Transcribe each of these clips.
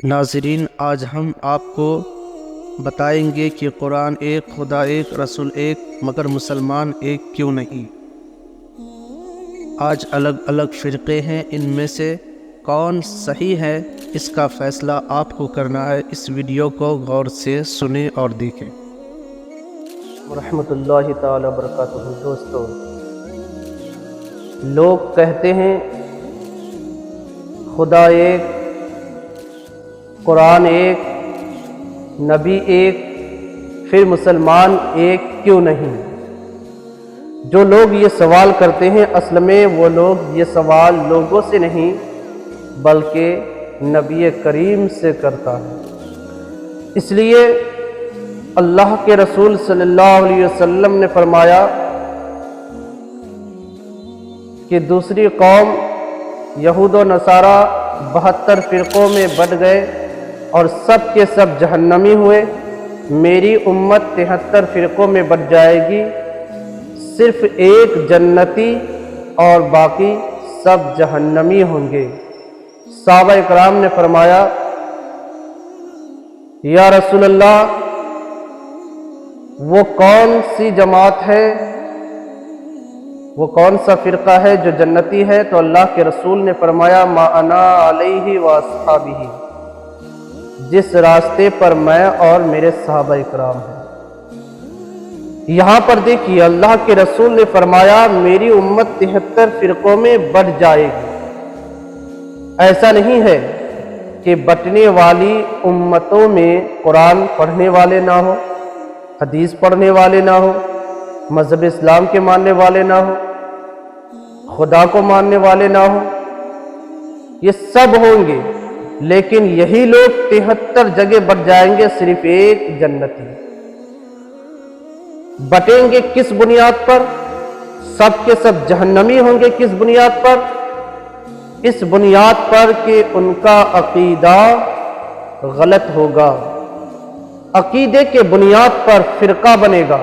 ناظرین، آج ہم آپ کو بتائیں گے کہ قرآن ایک، خدا ایک، رسول ایک، مگر مسلمان ایک کیوں نہیں؟ آج الگ الگ فرقے ہیں، ان میں سے کون صحیح ہے اس کا فیصلہ آپ کو کرنا ہے۔ اس ویڈیو کو غور سے سنیں اور دیکھیں۔ رحمۃ اللہ تعالی وبرکاتہ۔ دوستو، لوگ کہتے ہیں خدا ایک، قرآن ایک، نبی ایک، پھر مسلمان ایک کیوں نہیں؟ جو لوگ یہ سوال کرتے ہیں اصل میں وہ لوگ یہ سوال لوگوں سے نہیں بلکہ نبی کریم سے کرتا ہے۔ اس لیے اللہ کے رسول صلی اللہ علیہ وسلم نے فرمایا کہ دوسری قوم یہود و نصارہ 72 فرقوں میں بٹ گئے اور سب کے سب جہنمی ہوئے، میری امت 73 فرقوں میں بٹ جائے گی، صرف ایک جنتی اور باقی سب جہنمی ہوں گے۔ صحابہ اکرام نے فرمایا یا رسول اللہ، وہ کون سی جماعت ہے، وہ کون سا فرقہ ہے جو جنتی ہے؟ تو اللہ کے رسول نے فرمایا ما انا علیہ و اصحابہ، جس راستے پر میں اور میرے صحابہ اکرام ہیں۔ یہاں پر دیکھیے اللہ کے رسول نے فرمایا میری امت 73 فرقوں میں بٹ جائے گی۔ ایسا نہیں ہے کہ بٹنے والی امتوں میں قرآن پڑھنے والے نہ ہو، حدیث پڑھنے والے نہ ہو، مذہب اسلام کے ماننے والے نہ ہو، خدا کو ماننے والے نہ ہو، یہ سب ہوں گے، لیکن یہی لوگ 73 جگہ بٹ جائیں گے، صرف ایک جنتی۔ بٹیں گے کس بنیاد پر؟ سب کے سب جہنمی ہوں گے کس بنیاد پر؟ اس بنیاد پر کہ ان کا عقیدہ غلط ہوگا۔ عقیدے کے بنیاد پر فرقہ بنے گا،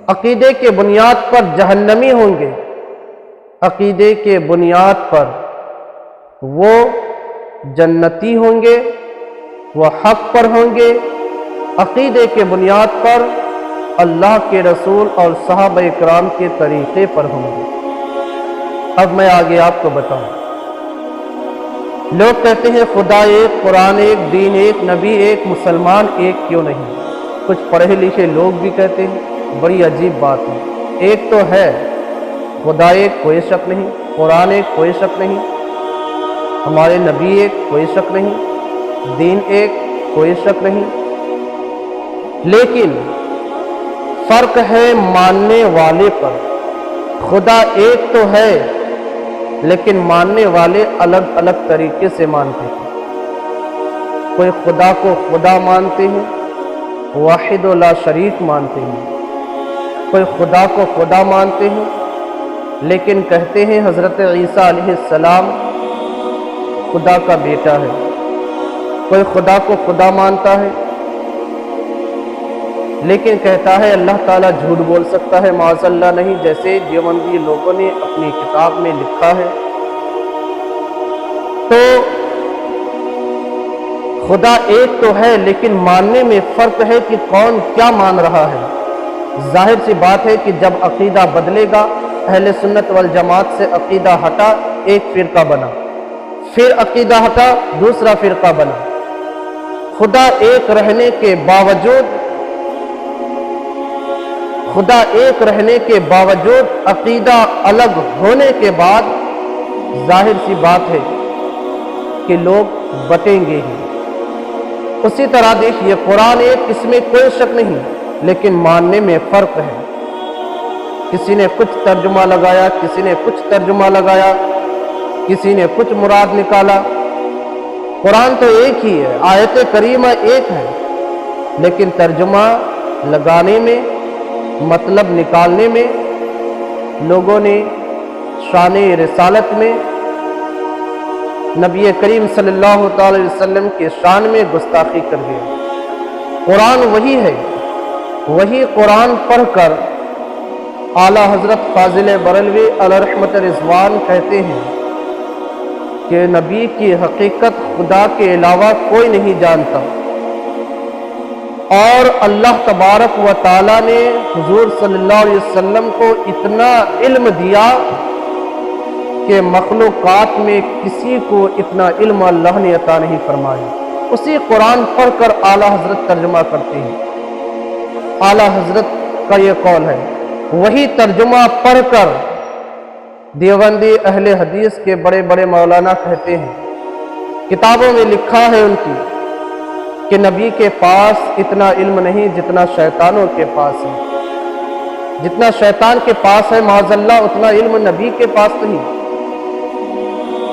عقیدے کے بنیاد پر جہنمی ہوں گے، عقیدے کے بنیاد پر وہ جنتی ہوں گے، وہ حق پر ہوں گے، عقیدے کے بنیاد پر اللہ کے رسول اور صحابہ اکرام کے طریقے پر ہوں گے۔ اب میں آگے آپ کو بتاؤں، لوگ کہتے ہیں خدا ایک، قرآن ایک، دین ایک، نبی ایک، مسلمان ایک کیوں نہیں؟ کچھ پڑھے لکھے لوگ بھی کہتے ہیں، بڑی عجیب بات ہے۔ ایک تو ہے، خدا ایک، کوئی شک نہیں، قرآن ایک، کوئی شک نہیں، ہمارے نبی ایک، کوئی شک نہیں، دین ایک، کوئی شک نہیں، لیکن فرق ہے ماننے والے پر۔ خدا ایک تو ہے لیکن ماننے والے الگ الگ طریقے سے مانتے ہیں۔ کوئی خدا کو خدا مانتے ہیں، واحد و لا شریک مانتے ہیں، کوئی خدا کو خدا مانتے ہیں لیکن کہتے ہیں حضرت عیسیٰ علیہ السلام خدا کا بیٹا ہے، کوئی خدا کو خدا مانتا ہے لیکن کہتا ہے اللہ تعالیٰ جھوٹ بول سکتا ہے، معاذ اللہ نہیں، جیسے دیوبندی لوگوں نے اپنی کتاب میں لکھا ہے۔ تو خدا ایک تو ہے لیکن ماننے میں فرق ہے کہ کون کیا مان رہا ہے۔ ظاہر سی بات ہے کہ جب عقیدہ بدلے گا، اہل سنت والجماعت سے عقیدہ ہٹا، ایک فرقہ بنا، پھر عقیدہ ہٹا، دوسرا فرقہ بنا۔ خدا ایک رہنے کے باوجود، خدا ایک رہنے کے باوجود عقیدہ الگ ہونے کے بعد ظاہر سی بات ہے کہ لوگ بٹیں گے ہی۔ اسی طرح دیکھیے قرآن ایک، اس میں کوئی شک نہیں، لیکن ماننے میں فرق ہے۔ کسی نے کچھ ترجمہ لگایا، کسی نے کچھ ترجمہ لگایا، کسی نے کچھ مراد نکالا۔ قرآن تو ایک ہی ہے، آیت کریمہ ایک ہے، لیکن ترجمہ لگانے میں، مطلب نکالنے میں لوگوں نے شان رسالت میں نبی کریم صلی اللہ تعالی وسلم کے شان میں گستاخی کر دیا۔ قرآن وہی ہے، وہی قرآن پڑھ کر اعلیٰ حضرت فاضل بریلوی علیہ رحمت رضوان کہتے ہیں کہ نبی کی حقیقت خدا کے علاوہ کوئی نہیں جانتا، اور اللہ تبارک و تعالیٰ نے حضور صلی اللہ علیہ وسلم کو اتنا علم دیا کہ مخلوقات میں کسی کو اتنا علم اللہ نے عطا نہیں فرمایا۔ اسی قرآن پڑھ کر اعلیٰ حضرت ترجمہ کرتے ہیں، اعلیٰ حضرت کا یہ قول ہے۔ وہی ترجمہ پڑھ کر دیوبندی اہل حدیث کے بڑے بڑے مولانا کہتے ہیں، کتابوں میں لکھا ہے ان کی کہ نبی کے پاس اتنا علم نہیں جتنا شیطانوں کے پاس ہے، جتنا شیطان کے پاس ہے معاذ اللہ اتنا علم نبی کے پاس نہیں۔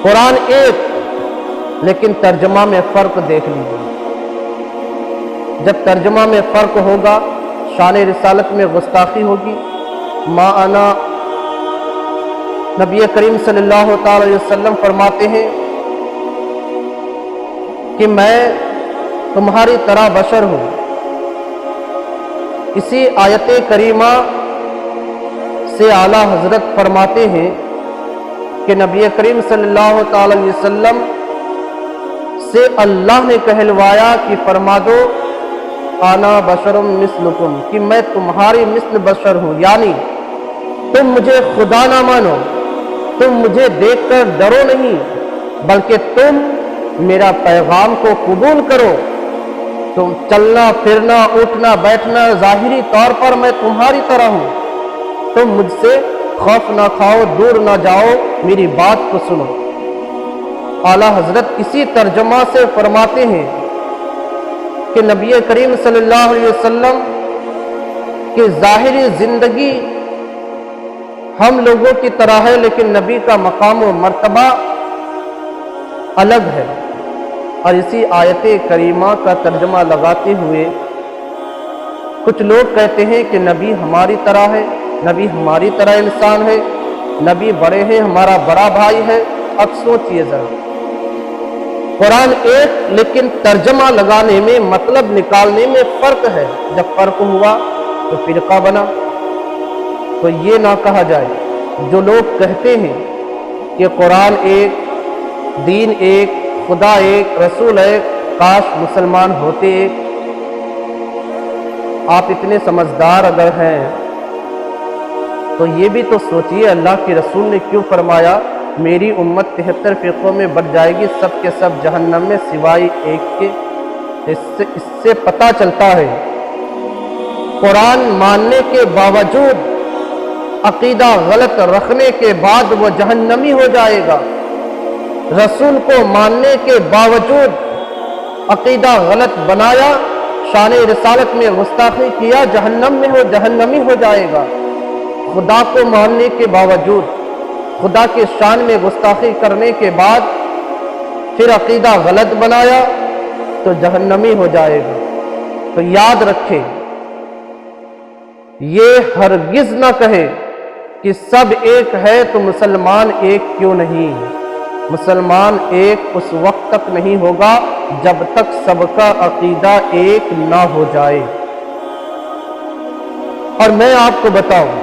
قرآن ایک، لیکن ترجمہ میں فرق دیکھ لیجیے۔ جب ترجمہ میں فرق ہوگا شان رسالت میں گستاخی ہوگی۔ ما انا، نبی کریم صلی اللہ تعالی علیہ وسلم فرماتے ہیں کہ میں تمہاری طرح بشر ہوں۔ اسی آیت کریمہ سے اعلیٰ حضرت فرماتے ہیں کہ نبی کریم صلی اللہ تعالی علیہ وسلم سے اللہ نے کہلوایا کہ فرما دو انا بشر مثلکم، کہ میں تمہاری مثل بشر ہوں، یعنی تم مجھے خدا نہ مانو، تم مجھے دیکھ کر ڈرو نہیں، بلکہ تم میرا پیغام کو قبول کرو۔ تم چلنا پھرنا اٹھنا بیٹھنا ظاہری طور پر میں تمہاری طرح ہوں، تم مجھ سے خوف نہ کھاؤ، دور نہ جاؤ، میری بات کو سنو۔ اعلیٰ حضرت اسی ترجمہ سے فرماتے ہیں کہ نبی کریم صلی اللہ علیہ وسلم کی ظاہری زندگی ہم لوگوں کی طرح ہے، لیکن نبی کا مقام و مرتبہ الگ ہے۔ اور اسی آیت کریمہ کا ترجمہ لگاتے ہوئے کچھ لوگ کہتے ہیں کہ نبی ہماری طرح ہے، نبی ہماری طرح انسان ہے، نبی بڑے ہیں، ہمارا بڑا بھائی ہے۔ اب سوچئے ذرا، قرآن ایک، لیکن ترجمہ لگانے میں مطلب نکالنے میں فرق ہے۔ جب فرق ہوا تو فرقہ بنا۔ تو یہ نہ کہا جائے، جو لوگ کہتے ہیں کہ قرآن ایک، دین ایک، خدا ایک، رسول ایک، کاش مسلمان ہوتے ایک۔ آپ اتنے سمجھدار اگر ہیں تو یہ بھی تو سوچئے، اللہ کے رسول نے کیوں فرمایا میری امت 73 فرقوں میں بٹ جائے گی، سب کے سب جہنم میں سوائے ایک کے۔ اس سے پتہ چلتا ہے قرآن ماننے کے باوجود عقیدہ غلط رکھنے کے بعد وہ جہنمی ہو جائے گا، رسول کو ماننے کے باوجود عقیدہ غلط بنایا، شان رسالت میں گستاخی کیا، جہنمی ہو جائے گا۔ خدا کو ماننے کے باوجود خدا کے شان میں گستاخی کرنے کے بعد پھر عقیدہ غلط بنایا تو جہنمی ہو جائے گا۔ تو یاد رکھیں، یہ ہرگز نہ کہے کہ سب ایک ہے تو مسلمان ایک کیوں نہیں۔ مسلمان ایک اس وقت تک نہیں ہوگا جب تک سب کا عقیدہ ایک نہ ہو جائے۔ اور میں آپ کو بتاؤں،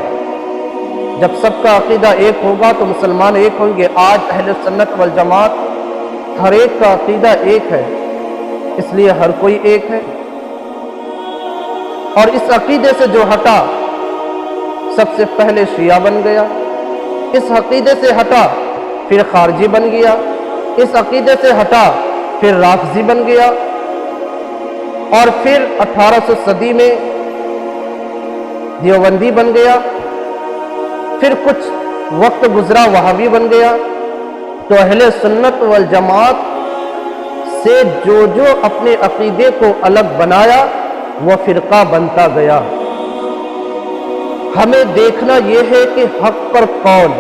جب سب کا عقیدہ ایک ہوگا تو مسلمان ایک ہوں گے۔ آج اہل سنت والجماعت ہر ایک کا عقیدہ ایک ہے، اس لیے ہر کوئی ایک ہے، اور اس عقیدے سے جو ہٹا سب سے پہلے شیعہ بن گیا، اس عقیدے سے ہٹا پھر خارجی بن گیا، اس عقیدے سے ہٹا پھر رافضی بن گیا، اور پھر 1800 صدی میں دیوبندی بن گیا، پھر کچھ وقت گزرا وہابی بن گیا۔ تو اہل سنت والجماعت سے جو اپنے عقیدے کو الگ بنایا وہ فرقہ بنتا گیا۔ ہمیں دیکھنا یہ ہے کہ حق پر کون؟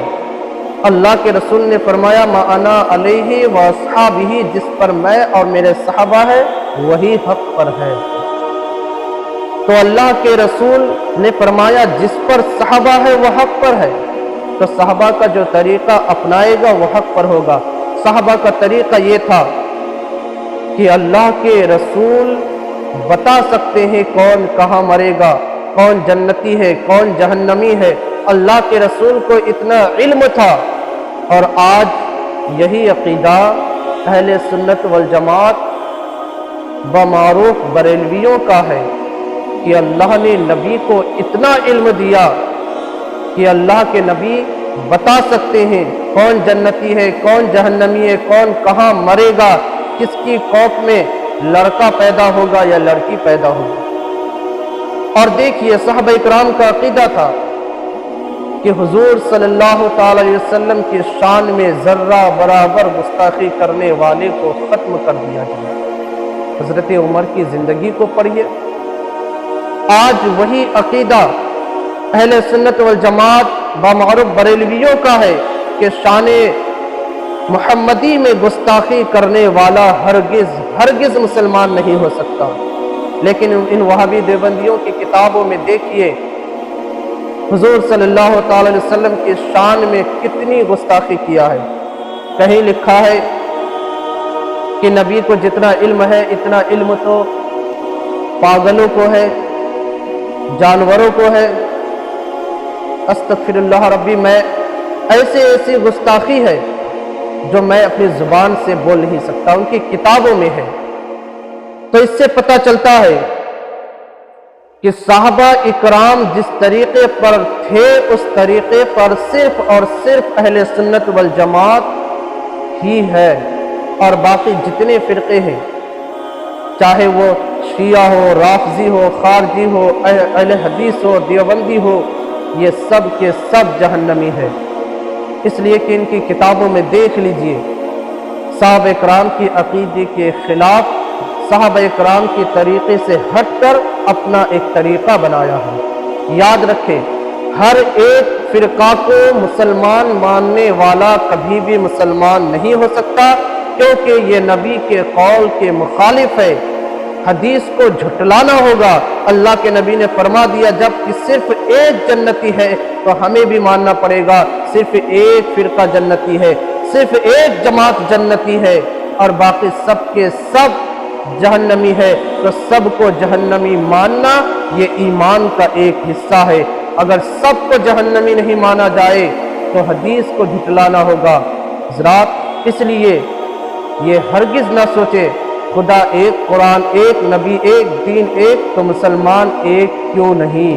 اللہ کے رسول نے فرمایا ما انا علیہ واصحابہ، جس پر میں اور میرے صحابہ ہے وہی حق پر ہے۔ تو اللہ کے رسول نے فرمایا جس پر صحابہ ہے وہ حق پر ہے، تو صحابہ کا جو طریقہ اپنائے گا وہ حق پر ہوگا۔ صحابہ کا طریقہ یہ تھا کہ اللہ کے رسول بتا سکتے ہیں کون کہاں مرے گا، کون جنتی ہے کون جہنمی ہے۔ اللہ کے رسول کو اتنا علم تھا، اور آج یہی عقیدہ اہل سنت والجماعت بمعروف بریلویوں کا ہے کہ اللہ نے نبی کو اتنا علم دیا کہ اللہ کے نبی بتا سکتے ہیں کون جنتی ہے، کون جہنمی ہے، کون کہاں مرے گا، کس کی کوکھ میں لڑکا پیدا ہوگا یا لڑکی پیدا ہوگی۔ اور دیکھیے صحابہ اکرام کا عقیدہ تھا کہ حضور صلی اللہ تعالی علیہ وسلم کی شان میں ذرہ برابر گستاخی کرنے والے کو ختم کر دیا جائے۔ حضرت عمر کی زندگی کو پڑھیے، آج وہی عقیدہ اہل سنت والجماعت بمعروف بریلویوں کا ہے کہ شان محمدی میں گستاخی کرنے والا ہرگز مسلمان نہیں ہو سکتا۔ لیکن ان وہابی دیوبندیوں کی کتابوں میں دیکھیے حضور صلی اللہ تعالی علیہ وسلم کی شان میں کتنی گستاخی کیا ہے۔ کہیں لکھا ہے کہ نبی کو جتنا علم ہے اتنا علم تو پاگلوں کو ہے، جانوروں کو ہے۔ استغفر اللہ ربی، میں ایسی گستاخی ہے جو میں اپنی زبان سے بول نہیں سکتا، ان کی کتابوں میں ہے۔ تو اس سے پتہ چلتا ہے کہ صحابہ اکرام جس طریقے پر تھے اس طریقے پر صرف اور صرف اہل سنت والجماعت ہی ہے، اور باقی جتنے فرقے ہیں چاہے وہ شیعہ ہو، رافضی ہو، خارجی ہو، اہل حدیث ہو، دیوبندی ہو، یہ سب کے سب جہنمی ہے۔ اس لیے کہ ان کی کتابوں میں دیکھ لیجئے صحابہ اکرام کی عقیدے کے خلاف صحابہ اکرام کی طریقے سے ہٹ کر اپنا ایک طریقہ بنایا ہے۔ یاد رکھیں، ہر ایک فرقہ کو مسلمان ماننے والا کبھی بھی مسلمان نہیں ہو سکتا، کیونکہ یہ نبی کے قول کے مخالف ہے۔ حدیث کو جھٹلانا ہوگا۔ اللہ کے نبی نے فرما دیا جب کہ صرف ایک جنتی ہے تو ہمیں بھی ماننا پڑے گا صرف ایک فرقہ جنتی ہے، صرف ایک جماعت جنتی ہے اور باقی سب کے سب جہنمی ہے، تو سب کو جہنمی ماننا یہ ایمان کا ایک حصہ ہے۔ اگر سب کو جہنمی نہیں مانا جائے تو حدیث کو جھٹلانا ہوگا۔ حضرات، اس لیے یہ ہرگز نہ سوچے خدا ایک، قرآن ایک، نبی ایک، دین ایک تو مسلمان ایک کیوں نہیں۔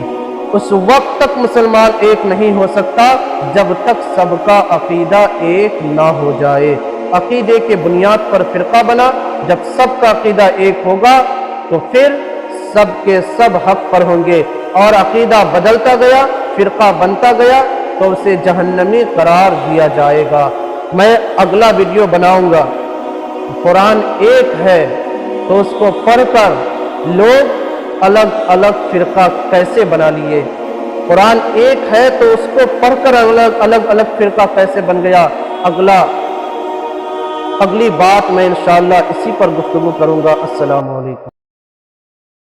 اس وقت تک مسلمان ایک نہیں ہو سکتا جب تک سب کا عقیدہ ایک نہ ہو جائے۔ عقیدے کے بنیاد پر فرقہ بنا، جب سب کا عقیدہ ایک ہوگا تو پھر سب کے سب حق پر ہوں گے، اور عقیدہ بدلتا گیا، فرقہ بنتا گیا تو اسے جہنمی قرار دیا جائے گا۔ میں اگلا ویڈیو بناؤں گا، قرآن ایک ہے تو اس کو پڑھ کر لوگ الگ الگ فرقہ کیسے بنا لیے، قرآن ایک ہے تو اس کو پڑھ کر الگ فرقہ کیسے بن گیا۔ اگلی بات میں انشاءاللہ اسی پر گفتگو کروں گا۔ السلام علیکم۔